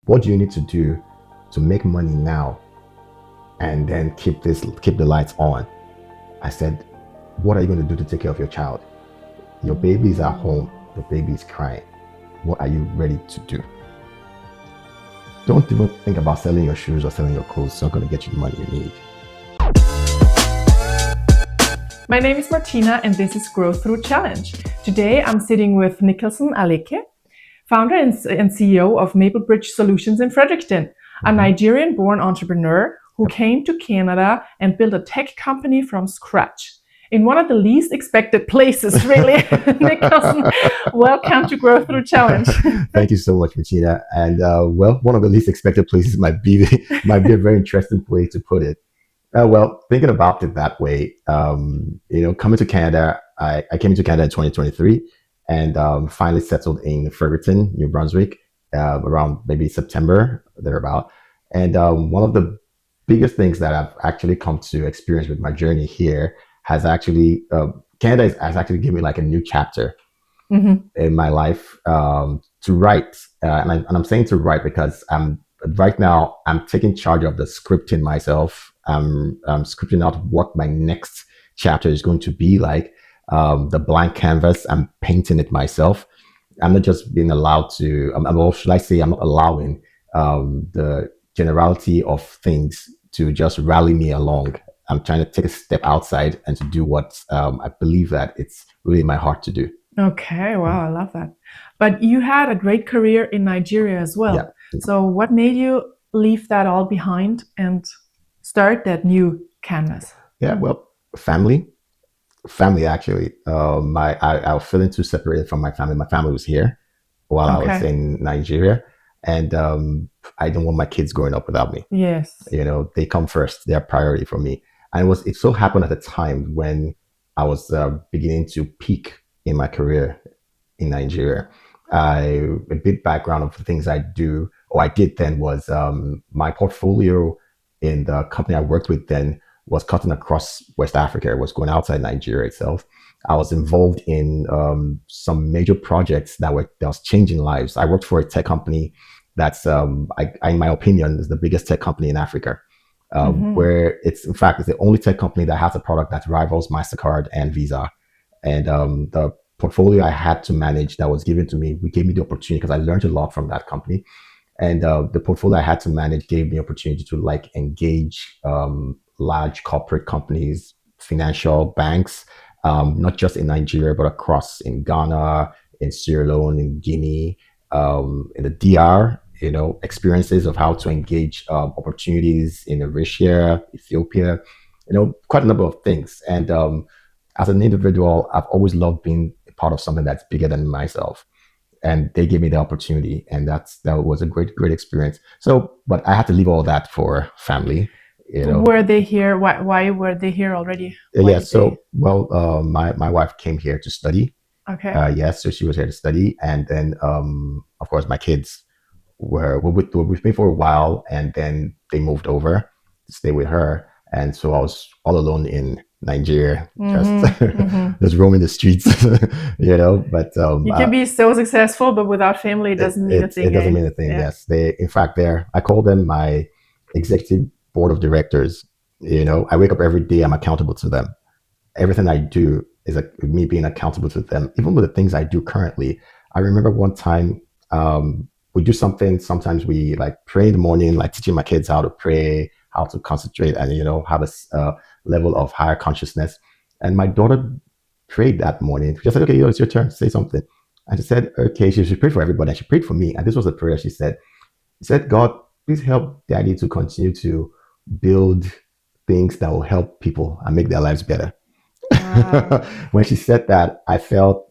What do you need to do to make money now and then keep the lights on? I said, what are you going to do to take care of your child? Your baby is at home. Your baby is crying. What are you ready to do? Don't even think about selling your shoes or selling your clothes. It's not going to get you the money you need. My name is Martina and this is Growth Through Challenge. Today I'm sitting with Nicholson Aleke, founder and CEO of Maplebridge Solutions in Fredericton, a Nigerian-born entrepreneur who came to Canada and built a tech company from scratch. In one of the least expected places, really. Nicholson, welcome to Growth Through Challenge. Thank you so much, Martina. And one of the least expected places might be a very interesting way to put it. Thinking about it that way, coming to Canada, I came into Canada in 2023 and finally settled in Fredericton, New Brunswick, around maybe September, thereabout. And one of the biggest things that I've actually come to experience with my journey here has actually, Canada has actually given me like a new chapter in my life to write. And I'm saying to write because right now I'm taking charge of the scripting myself. I'm scripting out what my next chapter is going to be like. The blank canvas, I'm painting it myself. I'm not just being allowed to, or should I say, I'm not allowing the generality of things to just rally me along. I'm trying to take a step outside and to do what I believe that it's really in my heart to do. Okay, wow, I love that. But you had a great career in Nigeria as well. Yeah. So what made you leave that all behind and start that new canvas? Yeah, well, family actually. I was feeling too separated from my family. My family was here while I was in Nigeria, and I don't want my kids growing up without me. Yes. They come first. They're a priority for me. And it so happened at the time when I was beginning to peak in my career in Nigeria. A bit background of the things I did then was my portfolio in the company I worked with then was cutting across West Africa. It was going outside Nigeria itself. I was involved in some major projects that was changing lives. I worked for a tech company that's, in my opinion, is the biggest tech company in Africa, where it's the only tech company that has a product that rivals MasterCard and Visa. And the portfolio I had to manage that was given to me, gave me the opportunity because I learned a lot from that company. And the portfolio I had to manage gave me opportunity to engage large corporate companies, financial banks, not just in Nigeria, but across in Ghana, in Sierra Leone, in Guinea, in the DR, experiences of how to engage opportunities in Eritrea, Ethiopia, quite a number of things. And as an individual, I've always loved being a part of something that's bigger than myself. And they gave me the opportunity, and that was a great experience. So, but I had to leave all that for family. Were they here? Why were they here already? My wife came here to study. Okay. Yes, so she was here to study, and then of course my kids were with me for a while, and then they moved over to stay with her, and so I was all alone in Nigeria, just roaming the streets, But you can be so successful, but without family, it doesn't mean a thing. It doesn't mean a thing. Yeah. Yes, I call them my executive board of directors. I wake up every day. I'm accountable to them. Everything I do is me being accountable to them. Even with the things I do currently, I remember one time we do something. Sometimes we pray in the morning, teaching my kids how to pray, how to concentrate, and have a level of higher consciousness. And my daughter prayed that morning. She said, "Okay, it's your turn. Say something." And she said, "Okay." She prayed for everybody, and she prayed for me. And this was the prayer she said. She said, "God, please help Daddy to continue to build things that will help people and make their lives better." Wow. When she said that, I felt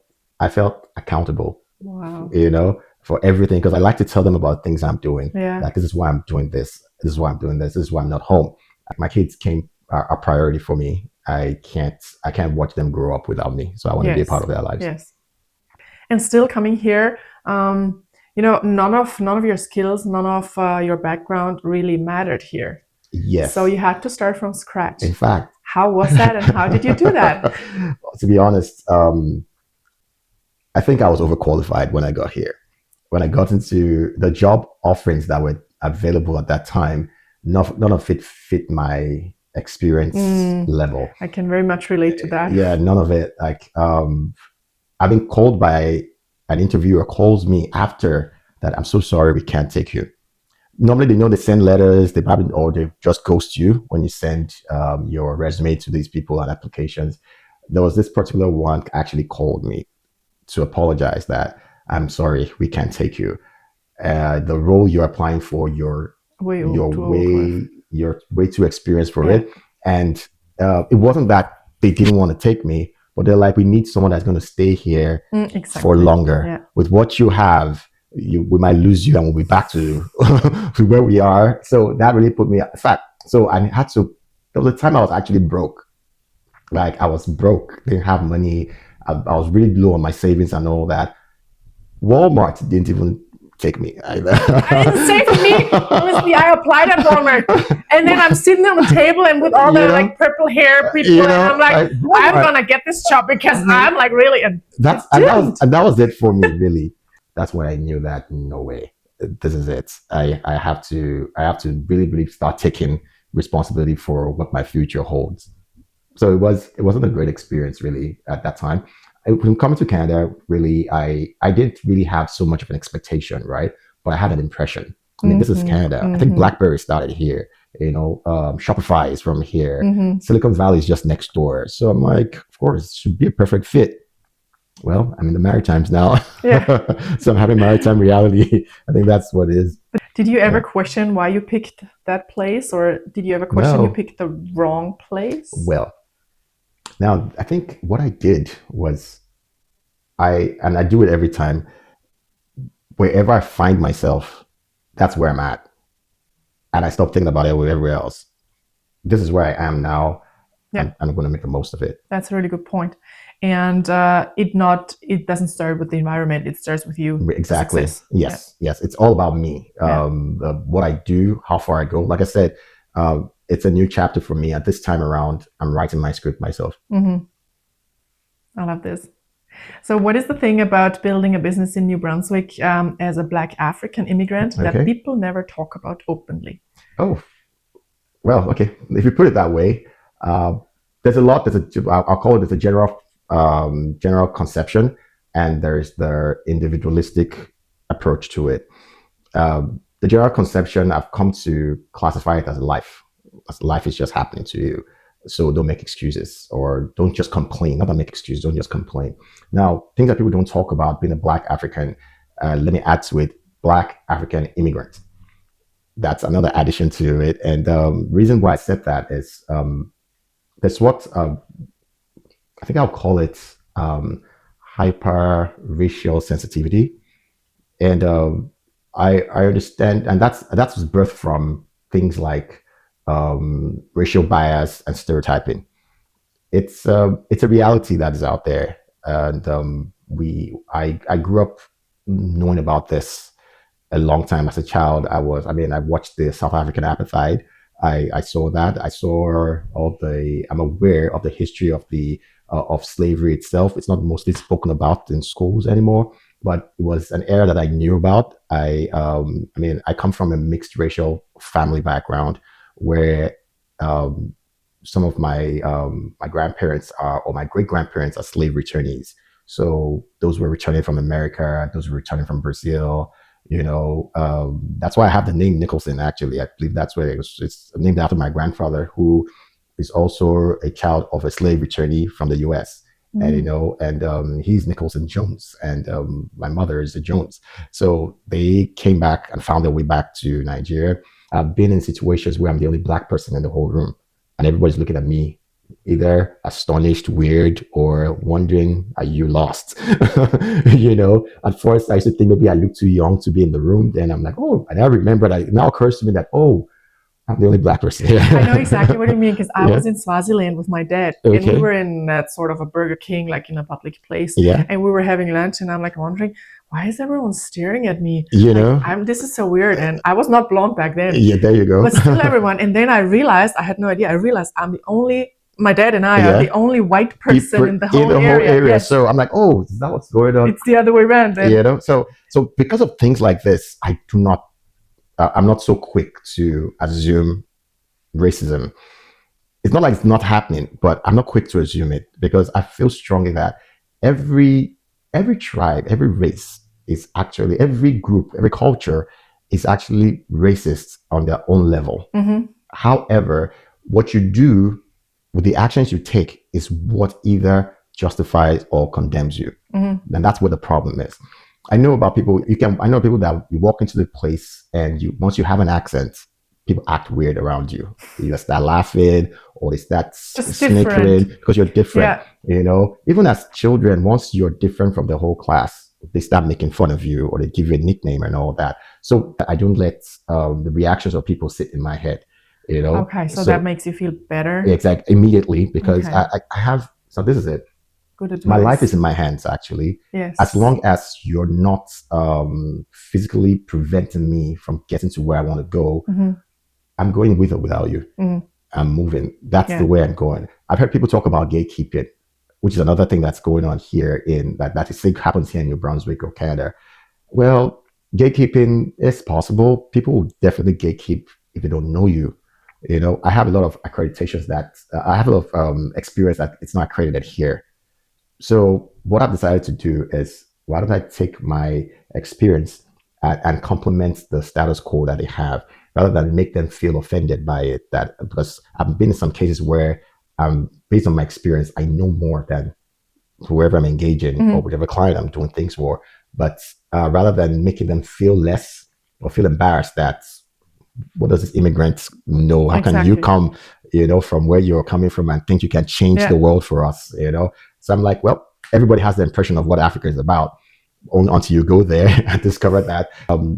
accountable. Wow. For everything, because I like to tell them about things I'm doing. Yeah. This is why I'm doing this. This is why I'm doing this. This is why I'm not home. My kids are a priority for me. I can't watch them grow up without me. So I want to be a part of their lives. Yes. And still coming here, none of your skills, none of your background really mattered here. Yes. So you had to start from scratch. In fact. How was that, and how did you do that? To be honest, I think I was overqualified when I got here. when I got into the job offerings that were available at that time, none of it fit my experience level. I can very much relate to that. Yeah, none of it. Like, I've been called by an interviewer calls me after that. I'm so sorry, we can't take you. Normally, they send letters, they probably, or they just ghost you when you send your resume to these people and applications. There was this particular one actually called me to apologize that I'm sorry, we can't take you. The role you're applying for, you're way too experienced for it. And it wasn't that they didn't want to take me, but they're like, we need someone that's going to stay here for longer. Yeah. With what you have, we might lose you and we'll be back to, to where we are. So that really put me in fact. So I had to, there was a time I was actually broke. Like I was broke, didn't have money. I was really low on my savings and all that. Walmart didn't even take me either. I didn't say for me. Honestly, I applied at Walmart, and then I'm sitting on the table and with all the like purple hair people, and I'm like, I'm gonna get this job because I'm like really. That was it for me. Really, that's when I knew that no way, this is it. I have to really start taking responsibility for what my future holds. So it wasn't a great experience really at that time. When coming to Canada, really, I didn't really have so much of an expectation, right? But I had an impression. I mean, this is Canada. I think BlackBerry started here. Shopify is from here. Silicon Valley is just next door. So I'm like, of course, it should be a perfect fit. Well, I'm in the Maritimes now. Yeah. So I'm having maritime reality. I think that's what it is. Did you ever question why you picked that place, or did you ever question you picked the wrong place? Well, now, I think what I did was I do it every time. Wherever I find myself, that's where I'm at. And I stop thinking about it with everywhere else. This is where I am now. Yeah. And I'm going to make the most of it. That's a really good point. And it doesn't start with the environment. It starts with you. Exactly. Yes. It's all about me. What I do, how far I go. Like I said, it's a new chapter for me. At this time around, I'm writing my script myself. I love this. So what is the thing about building a business in New Brunswick as a Black African immigrant that people never talk about openly? Oh, well, okay. If you put it that way, there's a lot. I'll call it, there's a general conception, and there's the individualistic approach to it. The general conception, I've come to classify it as life. Life is just happening to you. So don't make excuses, or don't just complain. Not that make excuses, don't just complain. Now, things that people don't talk about being a Black African, let me add to it, Black African immigrant. That's another addition to it. And the reason why I said that is there's what I think I'll call it hyper racial sensitivity. And I understand, and that's birthed from things like racial bias and stereotyping. It's a reality that is out there, and I grew up knowing about this a long time. As a child, I watched the South African apartheid. I saw that. I'm aware of the history of slavery itself. It's not mostly spoken about in schools anymore, but it was an era that I knew about. I come from a mixed racial family background, where some of my grandparents or my great grandparents are slave returnees. So those were returning from America, those were returning from Brazil. That's why I have the name Nicholson. Actually, I believe that's where it's named after my grandfather, who is also a child of a slave returnee from the U.S. And he's Nicholson Jones, and my mother is a Jones. So they came back and found their way back to Nigeria. I've been in situations where I'm the only Black person in the whole room, and everybody's looking at me, either astonished, weird, or wondering, are you lost? At first I used to think maybe I look too young to be in the room. Then I'm like, oh, and I remember that it now occurs to me that, oh, I'm the only Black person here. I know exactly what you mean, because I was in Swaziland with my dad, and we were in that sort of a Burger King, like in a public place, and we were having lunch, and I'm like wondering, why is everyone staring at me? This is so weird, and I was not blonde back then. Yeah, there you go. But still everyone, and then I realized, I had no idea, I realized I'm the only my dad and I are the Yeah. only white person People in the in whole the whole area. area. Yes, So I'm like, oh, is that what's going on? it's the other way around. Then. So because of things like this, I'm not so quick to assume racism. It's not like it's not happening, but I'm not quick to assume it because I feel strongly that every every tribe, every race is actually every group, every culture is actually racist on their own level. Mm-hmm. However, what you do with the actions you take is what either justifies or condemns you. Mm-hmm. And that's what the problem is. I know people that you walk into the place and once you have an accent, people act weird around you. You start laughing or they start Just snickering different. because you're different. Yeah. Even as children, once you're different from the whole class, they start making fun of you or they give you a nickname and all that. So I don't let the reactions of people sit in my head. Okay, so that makes you feel better. Exactly, immediately because Okay. I have. So this is it. Good advice. My life is in my hands, actually. Yes. As long as you're not physically preventing me from getting to where I want to go, I'm going with or without you. I'm moving. That's the way I'm going. I've heard people talk about gatekeeping, which is another thing that's going on here in that happens here in New Brunswick or Canada. Well, gatekeeping is possible. People will definitely gatekeep if they don't know you. I have a lot of accreditations that I have a lot of experience that it's not accredited here. So what I've decided to do is, why don't I take my experience and complement the status quo that they have, rather than make them feel offended by it? That because I've been in some cases where, based on my experience, I know more than whoever I'm engaging or whichever client I'm doing things for. But rather than making them feel less or feel embarrassed that what does this immigrant know? How can you come, from where you're coming from and think you can change the world for us, So I'm like, well, everybody has the impression of what Africa is about only until you go there and discover that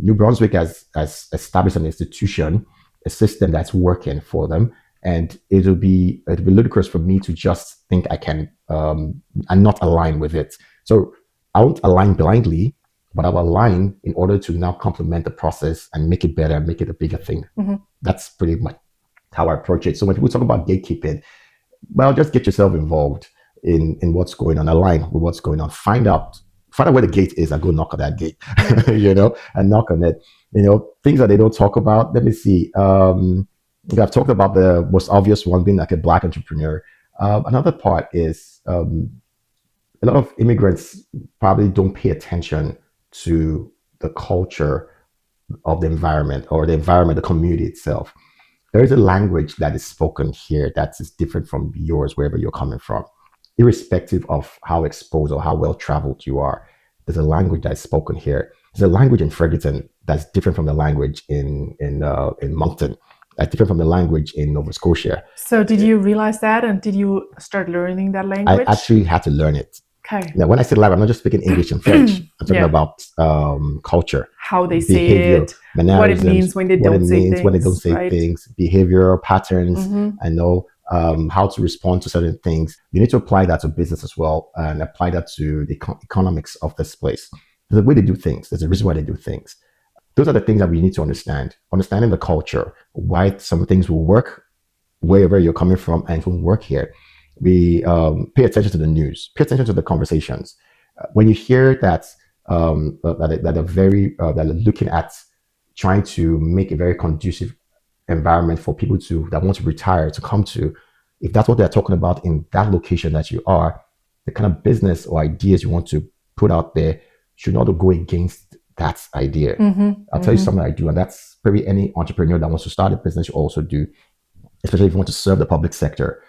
New Brunswick has established an institution, a system that's working for them. And it'll be ludicrous for me to just think I can and not align with it. So I won't align blindly, but I'll align in order to now complement the process and make it better, make it a bigger thing. That's pretty much how I approach it. So when people talk about gatekeeping, well, just get yourself involved in what's going on, align with what's going on, find out where the gate is and go knock on that gate, and knock on it. Things that they don't talk about. Let me see. I've talked about the most obvious one being like a Black entrepreneur. Another part is a lot of immigrants probably don't pay attention to the culture of the environment or the community itself. There is a language that is spoken here that is different from yours, wherever you're coming from, irrespective of how exposed or how well traveled you are. There's a language that is spoken here. There's a language in Fredericton that's different from the language in Moncton. That's different from the language in Nova Scotia. So did you realize that, and did you start learning that language? I actually had to learn it. Okay. Now, when I say language, I'm not just speaking English and French. I'm talking about culture, how they behavior, say it, what it means when they don't say things, when they don't say things, behavioral patterns. I know how to respond to certain things. You need to apply that to business as well, and apply that to the economics of this place. There's a way they do things. There's a reason why they do things. Those are the things that we need to understand. Understanding the culture, why some things will work wherever you're coming from and it won't work here. We pay attention to the news, pay attention to the conversations. When you hear that that are looking at trying to make a very conducive environment for people that want to retire to come to, if that's what they're talking about in that location that you are, the kind of business or ideas you want to put out there should not go against that idea. I'll tell you something I do, and that's probably any entrepreneur that wants to start a business should also do, especially if you want to serve the public sector.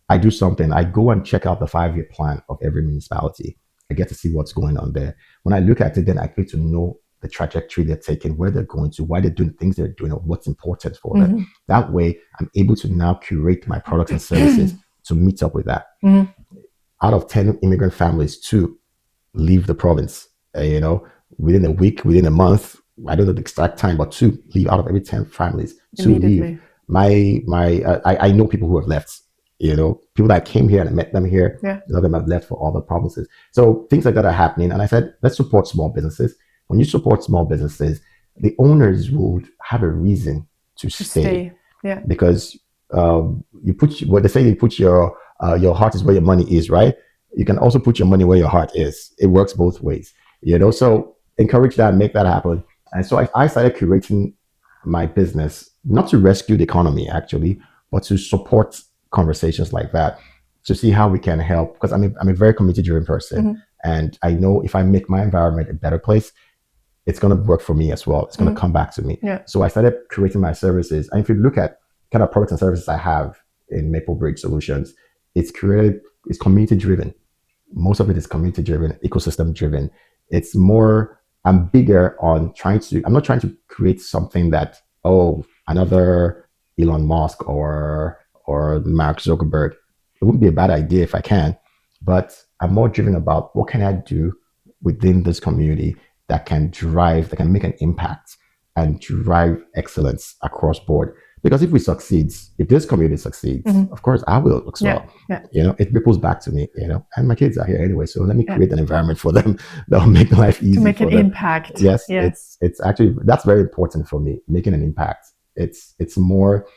I do something. I go and check out the 5-year plan of every municipality. I get to see what's going on there. When I look at it, then I get to know the trajectory they're taking, where they're going to, why they're doing things they're doing, or what's important for them. That way, I'm able to now curate my products and services to meet up with that. Out of 10 immigrant families, 2 leave the province. Within a week, within a month, I don't know the exact time, but 2 leave. Out of every 10 families, 2 leave. I know people who have left. People that came here and I met them here, a lot of them have left for other provinces. So things like that are happening. And I said, let's support small businesses. When you support small businesses, the owners will have a reason to stay. Yeah. Because you put what they say, you put your heart is where your money is, right? You can also put your money where your heart is. It works both ways, So encourage that, make that happen. And so I started curating my business not to rescue the economy actually, but to support conversations like that, to see how we can help. Because I'm a very community driven person, and I know if I make my environment a better place, it's going to work for me as well. It's going to come back to me. Yeah. So I started creating my services. And if you look at kind of products and services I have in Maplebridge Solutions, it's community driven. Most of it is community driven, ecosystem driven. It's more, I'm bigger on I'm not trying to create something that, another Elon Musk or Mark Zuckerberg. It wouldn't be a bad idea if I can, but I'm more driven about what can I do within this community that can make an impact and drive excellence across board. Because if this community succeeds, of course I will as well. It ripples back to me, and my kids are here anyway. So let me create an environment for them that will make life easy. To make for an them. impact. Yes. It's actually, that's very important for me, making an impact. It's more,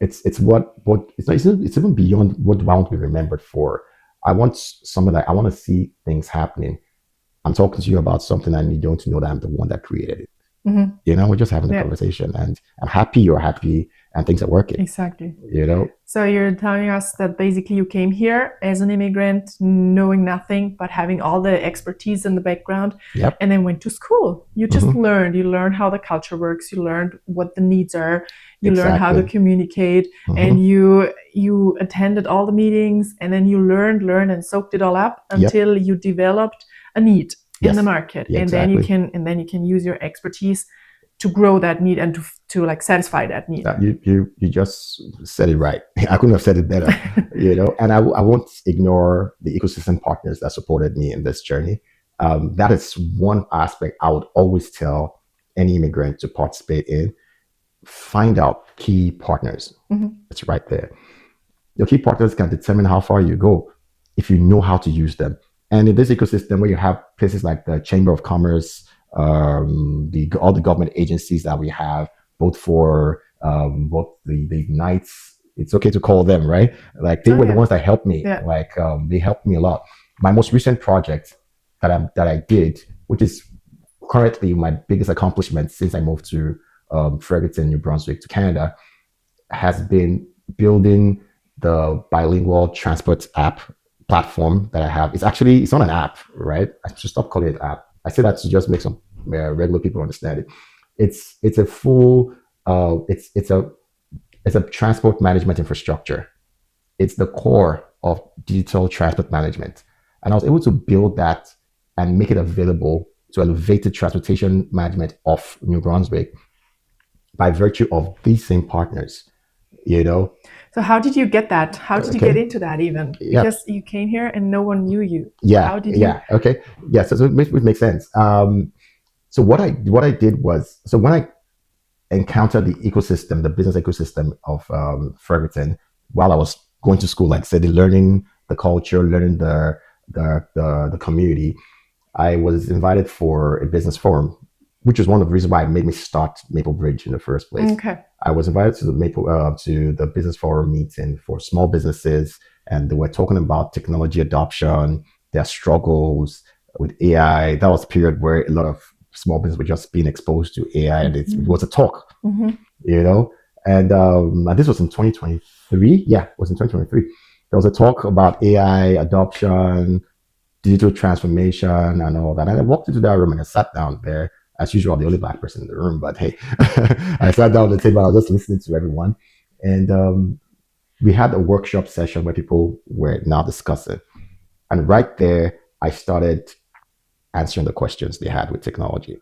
it's even beyond what I want to be remembered for. I want to see things happening. I'm talking to you about something and you don't know that I'm the one that created it. We're just having a conversation, and I'm happy you're happy and things are working. Exactly. So you're telling us that basically you came here as an immigrant, knowing nothing, but having all the expertise in the background, and then went to school. You just learned. You learned how the culture works. You learned what the needs are. You learned how to communicate, and you attended all the meetings, and then you learned and soaked it all up until you developed a need in the market, and then you can use your expertise to grow that need and to like satisfy that need. You just said it right. I couldn't have said it better. And I won't ignore the ecosystem partners that supported me in this journey. That is one aspect I would always tell any immigrant to participate in. Find out key partners. It's right there. Your key partners can determine how far you go if you know how to use them. And in this ecosystem, where you have places like the Chamber of Commerce, all the government agencies that we have, both for both the Knights, it's okay to call them, right? Like they were the ones that helped me. Like they helped me a lot. My most recent project that I did, which is currently my biggest accomplishment since I moved to Fredericton, New Brunswick, to Canada, has been building the bilingual transport app platform that I have. It's not an app, right? I should stop calling it app. I say that to just make some regular people understand it. It's a full it's a transport management infrastructure. It's the core of digital transport management, and I was able to build that and make it available to elevated transportation management of New Brunswick by virtue of these same partners. So how did you get that? How did you get into that even? Because you came here and no one knew you. How did you? Okay. Yeah. So it makes sense. So what I did was, so when I encountered the ecosystem, the business ecosystem of Fredericton, while I was going to school, like I said, learning the culture, learning the community, I was invited for a business forum, which was one of the reasons why it made me start Maplebridge in the first place. Okay. I was invited to the business forum meeting for small businesses, and they were talking about technology adoption, their struggles with AI. That was a period where a lot of small businesses were just being exposed to AI, and it was a talk, And this was in 2023. Yeah, it was in 2023. There was a talk about AI adoption, digital transformation, and all that. And I walked into that room and I sat down there. As usual, the only Black person in the room, but hey, I sat down at the table. I was just listening to everyone, and we had a workshop session where people were now discussing, and right there, I started answering the questions they had with technology,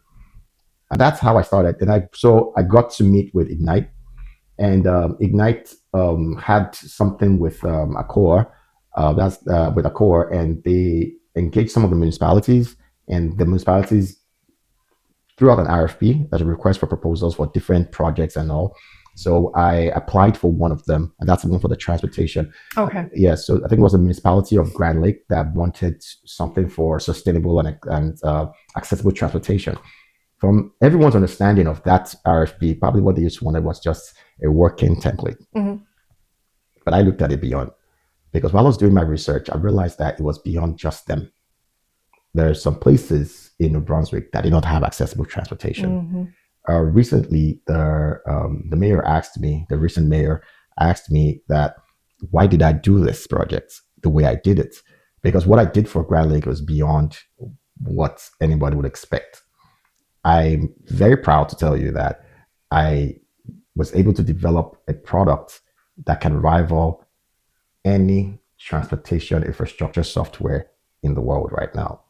and that's how I started. And I got to meet with Ignite, and Ignite had something with Accor, with Accor, and they engaged some of the municipalities, and the municipalities threw out an RFP, as a request for proposals for different projects and all. So I applied for one of them, and that's the one for the transportation. Okay. Yeah, so I think it was the municipality of Grand Lake that wanted something for sustainable and accessible transportation. From everyone's understanding of that RFP, probably what they just wanted was just a working template. But I looked at it beyond, because while I was doing my research, I realized that it was beyond just them. There are some places in New Brunswick that did not have accessible transportation. Mm-hmm. Recently, the mayor asked me, the recent mayor asked me that why did I do this project the way I did it? Because what I did for Grand Lake was beyond what anybody would expect. I'm very proud to tell you that I was able to develop a product that can rival any transportation infrastructure software in the world right now.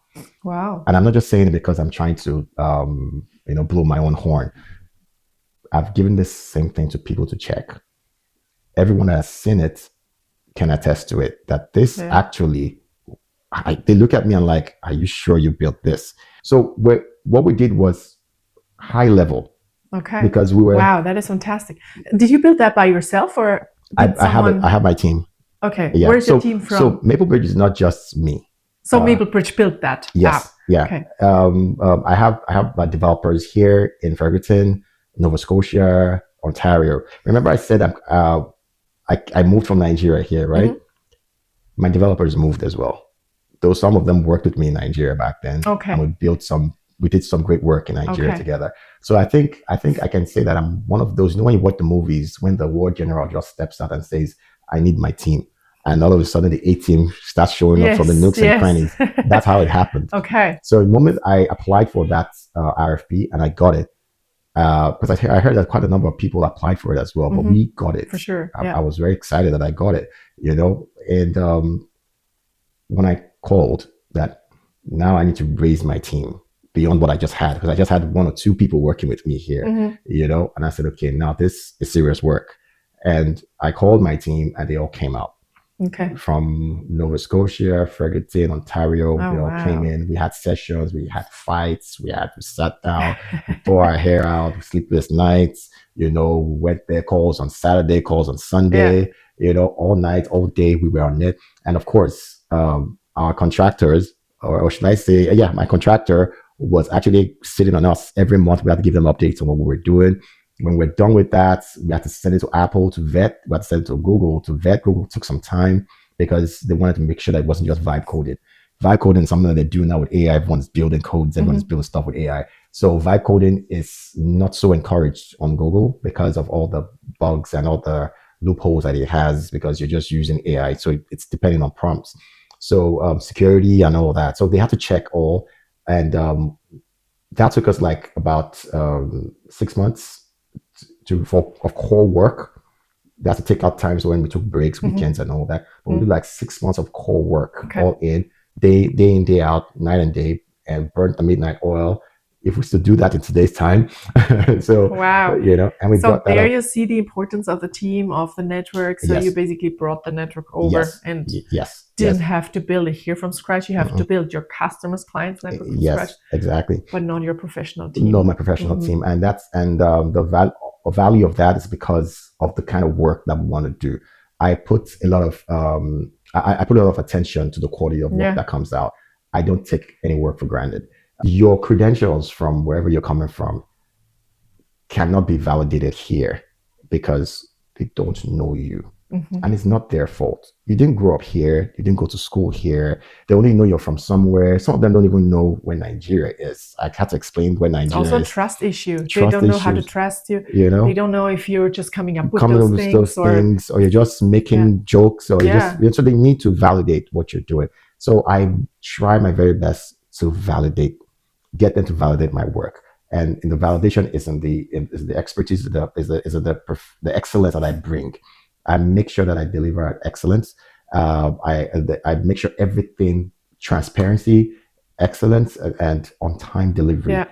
Wow. And I'm not just saying it because I'm trying to, blow my own horn. I've given this same thing to people to check. Everyone that has seen it can attest to it, that this actually, they look at me and like, are you sure you built this? So what we did was high level. Okay. Because we were. Wow, that is fantastic. Did you build that by yourself, or I have my team. Okay. Yeah. Where's your team from? So Maplebridge is not just me. So Maplebridge built that. Yes. Yeah. Okay. I have my developers here in Fredericton, Nova Scotia, Ontario. Remember, I said I moved from Nigeria here, right? Mm-hmm. My developers moved as well. Though some of them worked with me in Nigeria back then. Okay. And we did some great work in Nigeria together. So I think I can say that I'm one of those. You know, when you watch the movies, when the war general just steps out and says, "I need my team," and all of a sudden the A team starts showing up from the nooks and crannies. That's how it happened. Okay. So the moment I applied for that RFP and I got it, because I heard that quite a number of people applied for it as well, but we got it. For sure. I was very excited that I got it, and when I called that, now I need to raise my team beyond what I just had, because I just had 1 or 2 people working with me here, and I said, okay, now this is serious work. And I called my team and they all came out. Okay. From Nova Scotia, Fredericton, Ontario, they all came in. We had sessions, we had fights, we sat down, we tore our hair out, sleepless nights, went there, calls on Saturday, calls on Sunday, all night, all day we were on it. And of course, our contractors, or should I say, my contractor was actually sitting on us every month. We had to give them updates on what we were doing. When we're done with that, we had to send it to Apple to vet. We had to send it to Google to vet. Google took some time because they wanted to make sure that it wasn't just vibe coded. Vibe coding is something that they do now with AI. Everyone's building codes. Everyone's building stuff with AI. So vibe coding is not so encouraged on Google because of all the bugs and all the loopholes that it has, because you're just using AI. So it's depending on prompts. So security and all that. So they have to check all. And that took us like about 6 months of core work. They had to take out times when we took breaks, weekends and all that. But we did like 6 months of core work, all in, day in, day out, night and day, and burnt the midnight oil. If we still do that in today's time. So, wow. And we got that. So there you see the importance of the team, of the network. So you basically brought the network over and didn't have to build it here from scratch. You have to build your customers, clients network from scratch. Exactly. But not your professional team. No, my professional team. And the value of that is because of the kind of work that we want to do. I put a lot of I put a lot of attention to the quality of work that comes out. I don't take any work for granted. Your credentials from wherever you're coming from cannot be validated here because they don't know you. And it's not their fault. You didn't grow up here. You didn't go to school here. They only know you're from somewhere. Some of them don't even know where Nigeria is. I had to explain where Nigeria is. Also a trust issue. They don't know how to trust you. They don't know if you're just coming up with those things, or you're just making jokes, or so they need to validate what you're doing. So I try my very best to get them to validate my work. And in the validation is the expertise, is the excellence that I bring. I make sure that I deliver at excellence. I make sure everything, transparency, excellence, and on time delivery. Yeah.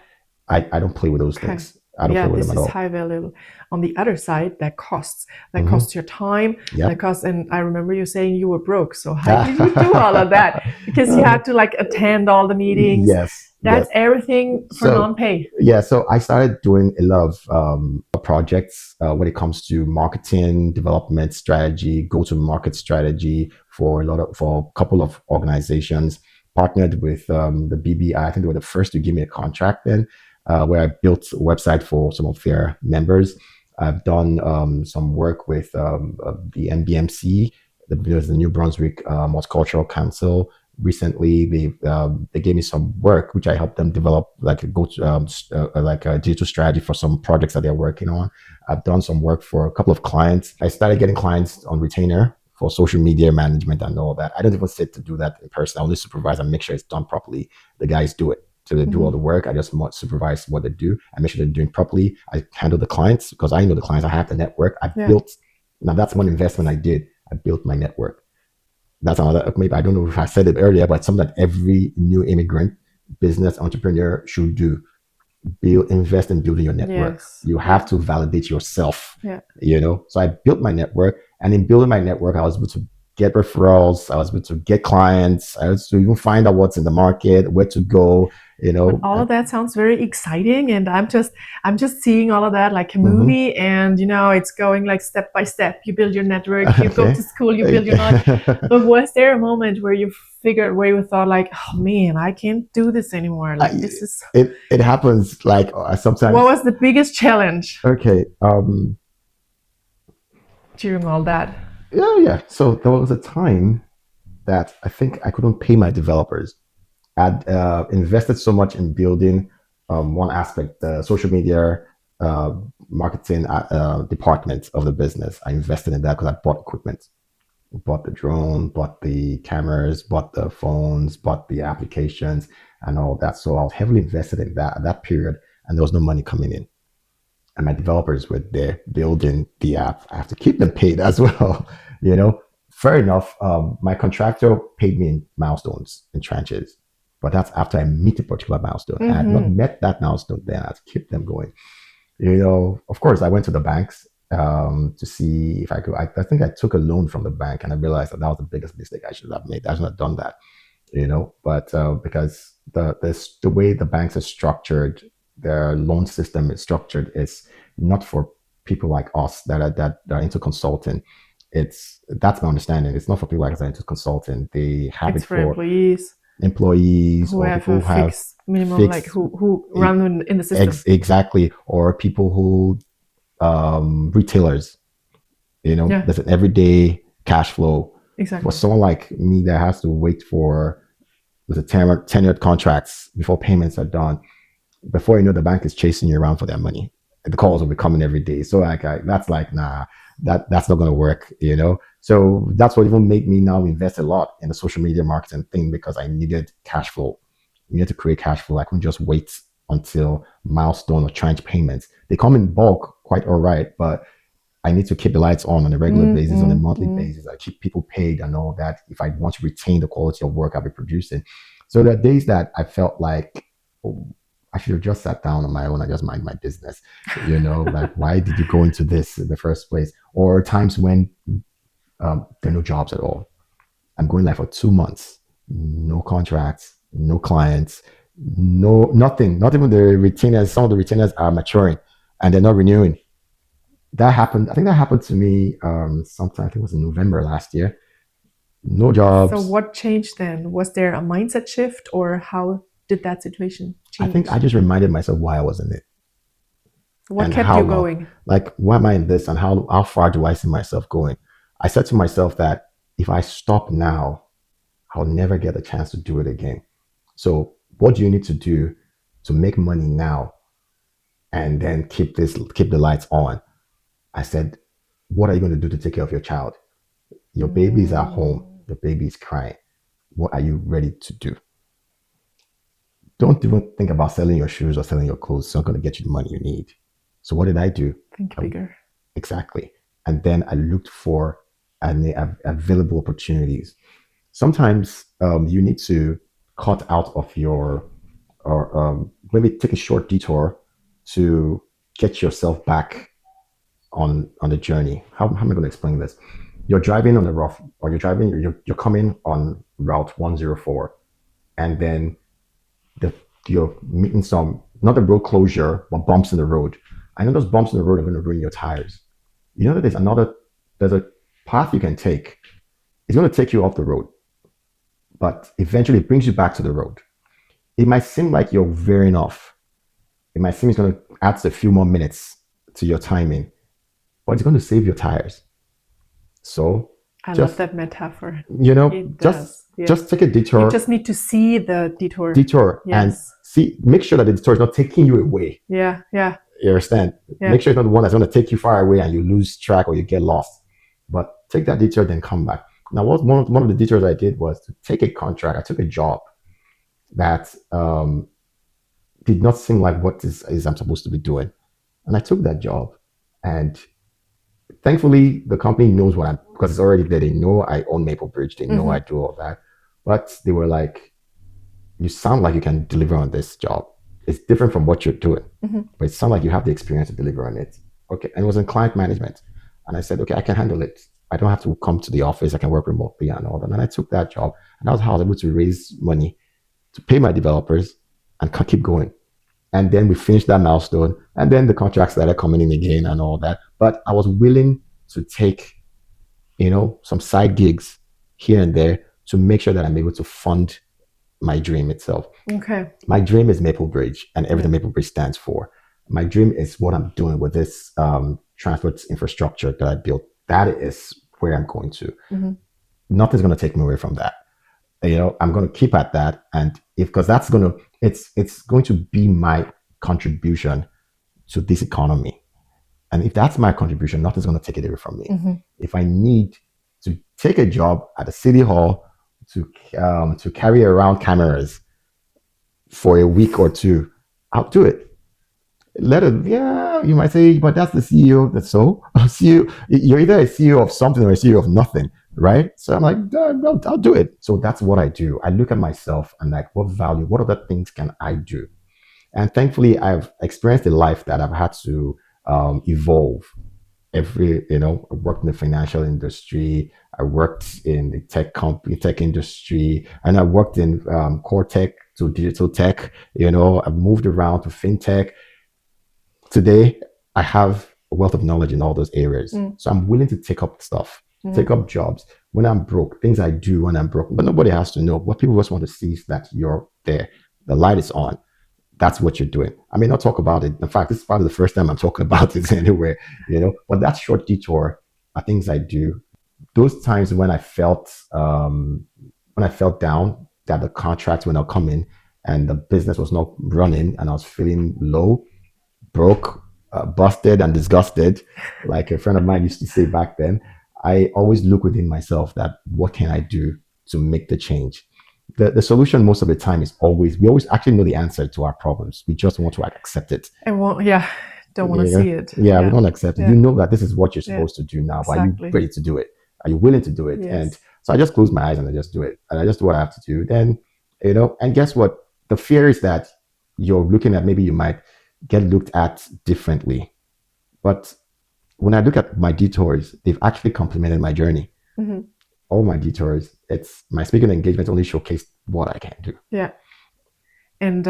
I don't play with those things. I don't play with them at all. This is high value. On the other side, that costs. That costs your time. That costs. And I remember you saying you were broke. So how did you do all of that? Because you had to attend all the meetings. Yes. That's everything for non-pay. Yeah. So I started doing a lot of projects when it comes to marketing, development strategy, go-to-market strategy for a couple of organizations. Partnered with the BBI. I think they were the first to give me a contract then, where I built a website for some of their members. I've done some work with the NBMC, there's the New Brunswick Multicultural Council. Recently, they gave me some work which I helped them develop, like a go to, like a digital strategy for some projects that they're working on. I've done some work for a couple of clients. I started getting clients on retainer for social media management and all that. I don't even sit to do that in person. I only supervise and make sure it's done properly. The guys do it. So they do all the work. I just supervise what they do. I make sure they're doing properly. I handle the clients because I know the clients. I have the network. I built. Now that's one investment I did. I built my network. That's another. Maybe I don't know if I said it earlier, but something that every new immigrant business entrepreneur should do: invest in building your network. Yes. You have to validate yourself. Yeah. So I built my network, and in building my network, I was able to get referrals. I was able to get clients. I was able to even find out what's in the market, where to go. But all of that sounds very exciting, and I'm just seeing all of that like a movie, and it's going like step by step. You build your network, you go to school, you build your knowledge. But was there a moment where you thought like, oh man, I can't do this anymore? Like this is it happens like sometimes. What was the biggest challenge? Okay. During all that. Yeah. So there was a time that I think I couldn't pay my developers. I'd invested so much in building one aspect, the social media marketing department of the business. I invested in that because I bought equipment, bought the drone, bought the cameras, bought the phones, bought the applications, and all that. So I was heavily invested in that at that period, and there was no money coming in. And my developers were there building the app. I have to keep them paid as well. Fair enough. My contractor paid me in milestones, in tranches. But that's after I meet a particular milestone. I had not met that milestone then. I had to keep them going. Of course, I went to the banks to see if I could. I think I took a loan from the bank, and I realized that was the biggest mistake I should have made. I should have done that, But because the way the banks are structured, their loan system is structured is not for people like us that are into consulting. That's my understanding. It's not for people like us that are into consulting. They have it's for employees who or have people a who have fixed minimum, like who run in the system. Exactly, or people who retailers. There's an everyday cash flow. Exactly. For someone like me that has to wait for the tenured contracts before payments are done, before the bank is chasing you around for their money. The calls will be coming every day. So that's like, nah, that's not going to work, So that's what even made me now invest a lot in the social media marketing thing, because I needed cash flow. You need to create cash flow. I couldn't just wait until milestone or tranche payments. They come in bulk, quite all right, but I need to keep the lights on a regular basis, on a monthly basis. I keep people paid and all that if I want to retain the quality of work I'll be producing. So there are days that I felt like, I should have just sat down on my own and just mind my business. Like, why did you go into this in the first place? Or times when there are no jobs at all. I'm going like for 2 months, no contracts, no clients, nothing. Not even the retainers. Some of the retainers are maturing and they're not renewing. That happened. I think that happened to me sometime. I think it was in November last year. No jobs. So what changed then? Was there a mindset shift, or how did that situation change? I think I just reminded myself why I was in it. What kept you going? Like, why am I in this, and how far do I see myself going? I said to myself that if I stop now, I'll never get a chance to do it again. So what do you need to do to make money now and then keep the lights on? I said, what are you going to do to take care of your child? Your baby is at home. Your baby is crying. What are you ready to do? Don't even think about selling your shoes or selling your clothes. It's not going to get you the money you need. So what did I do? Think bigger. Exactly. And then I looked for available opportunities. Sometimes you need to cut out of or maybe take a short detour to get yourself back on the journey. How am I going to explain this? You're driving on the rough, or you're coming on Route 104, and then you're meeting not a road closure, but bumps in the road. I know those bumps in the road are going to ruin your tires. You know that there's a path you can take. It's going to take you off the road, but eventually it brings you back to the road. It might seem like you're veering off. It might seem it's going to add a few more minutes to your timing, but it's going to save your tires. So I love just, that metaphor. you know, It just does. Yes. just take a You detour, just need to see the detour. and Yes. see, make sure that the detour is not taking you away. Yeah. Yeah. You understand? Yeah. Make sure it's not the one that's going to take you far away and you lose track or you get lost. But take that detour, then come back. Now, what one of the detours I did was to take a contract. I took a job that did not seem like what is I'm supposed to be doing, and I took that job. And thankfully, the company knows what I'm, because it's already there. They know I own Maplebridge. They know I do all that. But they were like, "You sound like you can deliver on this job. It's different from what you're doing, but it sounds like you have the experience to deliver on it." Okay, and it was in client management, and I said, "Okay, I can handle it. I don't have to come to the office. I can work remotely and all that." And I took that job, and that was how I was able to raise money to pay my developers and keep going. And then we finished that milestone, and then the contracts started coming in again and all that. But I was willing to take, some side gigs here and there to make sure that I'm able to fund my dream itself. Okay. My dream is Maplebridge and everything Maplebridge stands for. My dream is what I'm doing with this transport infrastructure that I built. That is where I'm going to. Nothing's going to take me away from that. I'm going to keep at that, and because that's going to, it's going to be my contribution to this economy. And if that's my contribution, nothing's going to take it away from me. If I need to take a job at a city hall to carry around cameras for a week or two, I'll do it. You might say, but that's the CEO. That's so CEO. You're either a CEO of something or a CEO of nothing, right? So I'm like, I'll do it. So that's what I do. I look at myself and like, what value, what other things can I do? And thankfully, I've experienced a life that I've had to evolve. I worked in the financial industry. I worked in the tech industry, and I worked in core tech to digital tech. I've moved around to fintech. Today, I have a wealth of knowledge in all those areas. So I'm willing to take up stuff, take up jobs. When I'm broke, things I do when I'm broke, but nobody has to know. What people just want to see is that you're there. The light is on. That's what you're doing. I may not talk about it. In fact, this is probably the first time I'm talking about it anywhere, but that short detour are things I do. Those times when I felt down, that the contracts were not coming and the business was not running and I was feeling low, broke, busted and disgusted, like a friend of mine used to say back then, I always look within myself that what can I do to make the change? The solution most of the time is we always actually know the answer to our problems. We just want to accept it. And don't want to see it. Yeah, we don't accept it. You know that this is what you're supposed to do now, but are you ready to do it? Are you willing to do it? Yes. And so I just close my eyes and I just do it. And I just do what I have to do. Then, and guess what? The fear is that you're looking at, maybe you might get looked at differently. But when I look at my detours, they've actually complemented my journey. All my detours, it's my speaking engagement only showcased what I can do. Yeah. And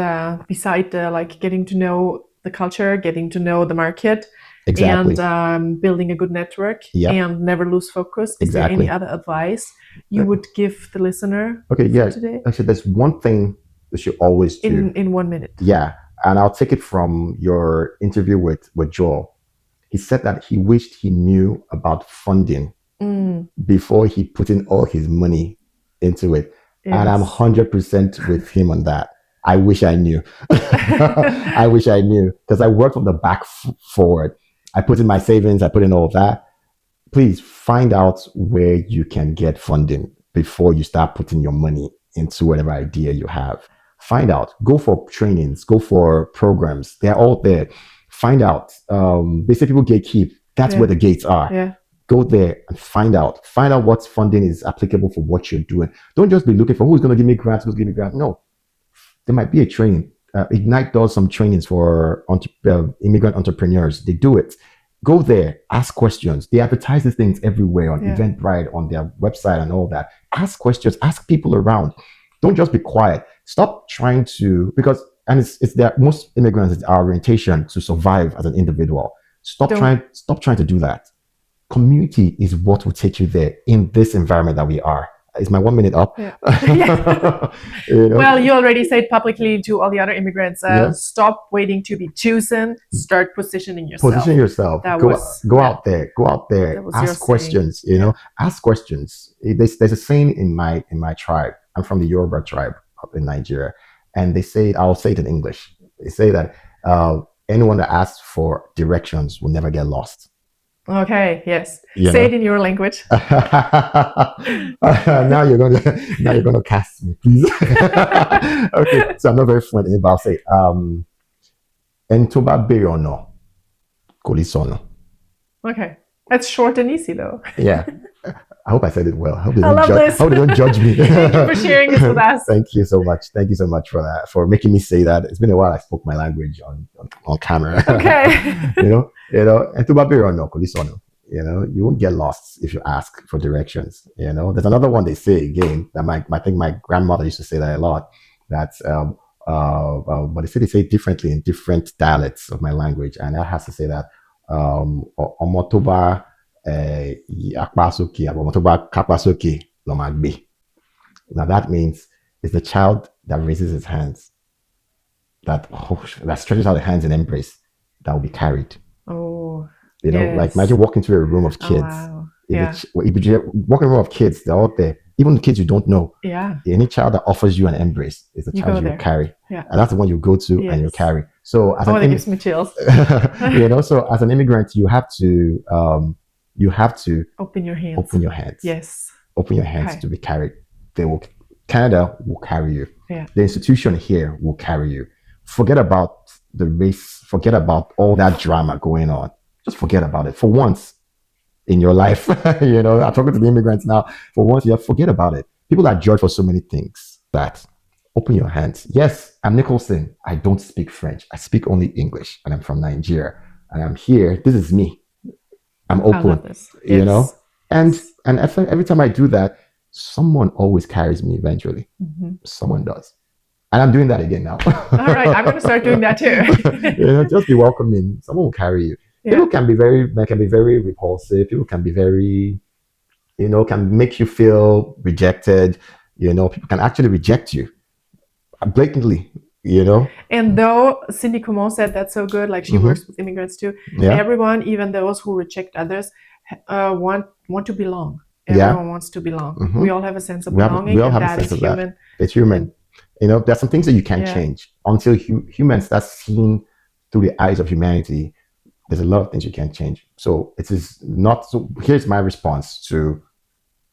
beside getting to know the culture, getting to know the market, exactly, and building a good network, and never lose focus. Is there any other advice you would give the listener? Okay, yeah. Today? Actually, there's one thing that you always do in 1 minute. Yeah, and I'll take it from your interview with Joel. He said that he wished he knew about funding before he put in all his money into it. Yes. And I'm 100% with him on that. I wish I knew. I wish I knew, because I worked from the back forward. I put in my savings, I put in all of that. Please find out where you can get funding before you start putting your money into whatever idea you have. Find out. Go for trainings. Go for programs. They're all there. Find out. They say people gatekeep. That's where the gates are. Yeah. Go there and find out. Find out what funding is applicable for what you're doing. Don't just be looking for who's going to give me grants, who's going to give me grants. No. There might be a training. Ignite does some trainings for immigrant entrepreneurs. They do it. Go there. Ask questions. They advertise these things everywhere on Eventbrite, on their website and all that. Ask questions. Ask people around. Don't just be quiet. Stop trying to, it's that most immigrants, it's our orientation to survive as an individual. Stop trying to do that. Community is what will take you there in this environment that we are Is my 1 minute up? Yeah. Well, you already said publicly to all the other immigrants, stop waiting to be chosen, start positioning yourself. Position yourself. Go out there. Go out there. Ask questions. Ask questions. There's a saying in my tribe. I'm from the Yoruba tribe up in Nigeria, and they say, I'll say it in English. They say that anyone that asks for directions will never get lost. Okay. Yes. Say it in your language. Now you're gonna cast me, please. Okay. So I'm not very fluent in it, but I'll say Entoba Beyono Kolisono. Okay. That's short and easy though. Yeah. I hope I said it well. I hope they don't judge me. Thank you for sharing this with us. Thank you so much. Thank you so much for that, for making me say that. It's been a while I spoke my language on camera. Okay. And you won't get lost if you ask for directions. There's another one they say again that I think my grandmother used to say that a lot. That's but they say it differently in different dialects of my language, and that has to say that Omotoba now that means it's the child that raises his hands, that stretches out the hands in embrace, that will be carried. Oh, like imagine walking to a room of kids. Oh, wow. If you walk in a room of kids, they're out there. Even the kids you don't know. Yeah. Any child that offers you an embrace is the child you carry. Yeah. And that's the one you go to and you carry. So as that gives me chills. So as an immigrant, you have to open your hands. Open your hands. Yes. Open your hands to be carried. Canada will carry you. Yeah. The institution here will carry you. Forget about the race. Forget about all that drama going on. Just forget about it for once in your life. I'm talking to the immigrants now. For once, forget about it. People are judged for so many things. That open your hands. Yes, I'm Nicholson. I don't speak French. I speak only English, and I'm from Nigeria. And I'm here. This is me. I'm open. I love this. Yes. And every time I do that, someone always carries me eventually. Mm-hmm. Someone does. And I'm doing that again now. All right, I'm going to start doing that too. Just be welcoming. Someone will carry you. Yeah. People can be very repulsive. People can be very, can make you feel rejected. People can actually reject you blatantly. And though Cindy Comeau said that's so good, like she works with immigrants too. Yeah. Everyone, even those who reject others, want to belong. Everyone wants to belong. Mm-hmm. We all have a sense of belonging, we all have and a sense of human. That. It's human. There's some things that you can't change until humans start seeing through the eyes of humanity. There's a lot of things you can't change. So it is not. So here's my response to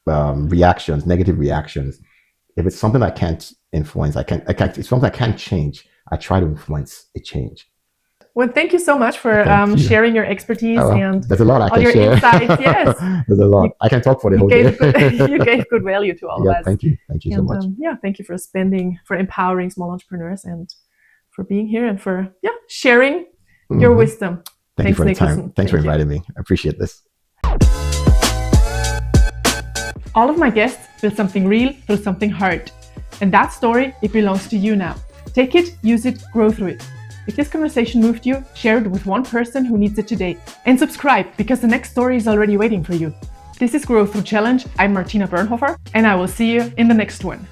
reactions, negative reactions. If it's something I can't influence, it's something I can't change, I try to influence a change. Well, thank you so much for sharing your expertise and there's a lot I can share. Insights. Yes, there's a lot. I can talk for the whole day. You gave good value to all of us. Thank you so much. Thank you for empowering small entrepreneurs and for being here and for sharing your wisdom. Thanks you for the time. Thanks for inviting me. I appreciate this. All of my guests built something real through something hard. And that story, it belongs to you now. Take it, use it, grow through it. If this conversation moved you, share it with one person who needs it today. And subscribe, because the next story is already waiting for you. This is Grow Through Challenge. I'm Martina Bernhofer, and I will see you in the next one.